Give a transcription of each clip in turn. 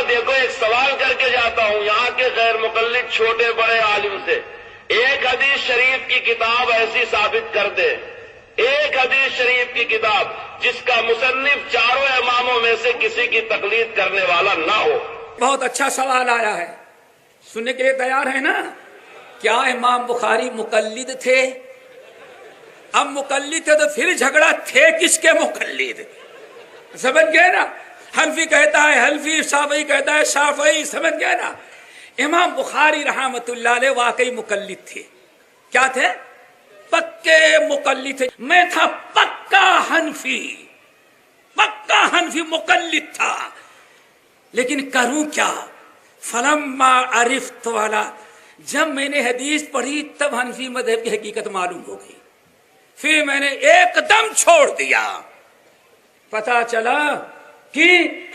دیکھو ایک سوال کر کے جاتا ہوں یہاں کے غیر مقلد چھوٹے بڑے عالم سے، ایک حدیث شریف کی کتاب ایسی ثابت کر دے، ایک حدیث شریف کی کتاب جس کا مصنف چاروں اماموں میں سے کسی کی تقلید کرنے والا نہ ہو۔ بہت اچھا سوال آیا ہے، سننے کے لیے تیار ہے نا؟ کیا امام بخاری مقلد تھے؟ اب مقلد تھے تو پھر جھگڑا تھے کس کے مقلد؟ سمجھ گئے نا؟ حنفی کہتا ہے حنفی، شافعی کہتا ہے شافعی، سمجھ گئے نا؟ امام بخاری رحمت اللہ علیہ واقعی مقلد تھے۔ کیا تھے؟ پکے مقلد تھے۔ میں تھا پکا حنفی، پکا حنفی مقلد تھا، لیکن کروں کیا؟ فلما عرفت والا، جب میں نے حدیث پڑھی تب حنفی مذہب کی حقیقت معلوم ہو گئی، پھر میں نے ایک دم چھوڑ دیا۔ پتا چلا کہ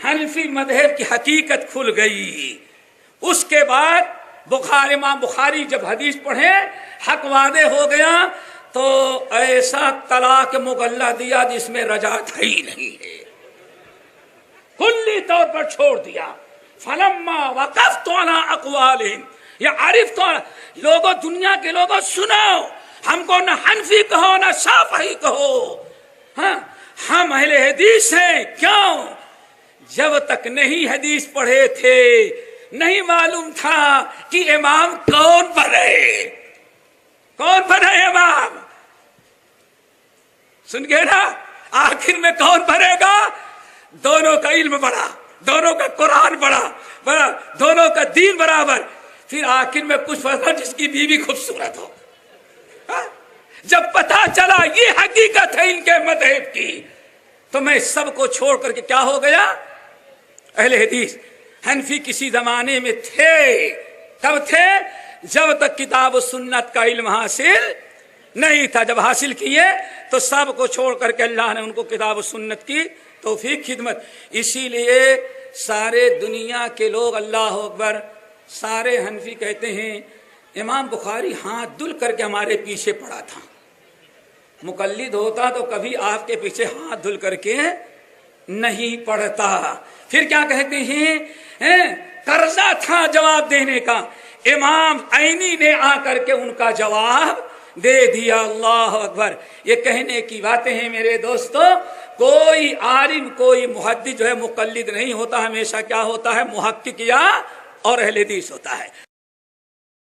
حنفی مذہب کی حقیقت کھل گئی۔ اس کے بعد امام بخاری جب حدیث پڑھے حق واضح ہو گیا تو ایسا طلاق مغلہ دیا جس میں رجعت ہی نہیں ہے، کلی طور پر چھوڑ دیا۔ فلما وقفت علی اقوالہم یا عرفت، لوگوں دنیا کے لوگوں سنو، ہم کو نہ حنفی کہو نہ شافعی کہو، ہاں ہم اہل حدیث ہیں۔ کیوں؟ جب تک نہیں حدیث پڑھے تھے نہیں معلوم تھا کہ امام کون بنے، کون بنے امام۔ سن گئے نا؟ آخر میں کون بنے گا؟ دونوں کا علم بڑا، دونوں کا قرآن بڑا، دونوں کا دین برابر، پھر آخر میں کچھ فضل جس کی بیوی خوبصورت ہو۔ جب پتا چلا یہ حقیقت ہے ان کے مذہب کی تو میں سب کو چھوڑ کر کے کیا ہو گیا؟ اہل حدیث۔ حنفی کسی زمانے میں تھے، کب تھے؟ جب تک کتاب و سنت کا علم حاصل نہیں تھا۔ جب حاصل کیے تو سب کو چھوڑ کر کے اللہ نے ان کو کتاب و سنت کی توفیق خدمت۔ اسی لیے سارے دنیا کے لوگ اللہ اکبر، سارے حنفی کہتے ہیں امام بخاری ہاتھ دھل کر کے ہمارے پیچھے پڑا تھا۔ مقلد ہوتا تو کبھی آپ کے پیچھے ہاتھ دھل کر کے نہیں پڑتا۔ پھر کیا کہتے ہیں؟ قرضہ تھا جواب دینے کا، امام عینی نے آ کر کے ان کا جواب دے دیا۔ اللہ اکبر۔ یہ کہنے کی باتیں ہیں میرے دوستو۔ کوئی عالم کوئی محدث جو ہے مقلد نہیں ہوتا، ہمیشہ کیا ہوتا ہے؟ محقق یا اور اہل حدیث ہوتا ہے۔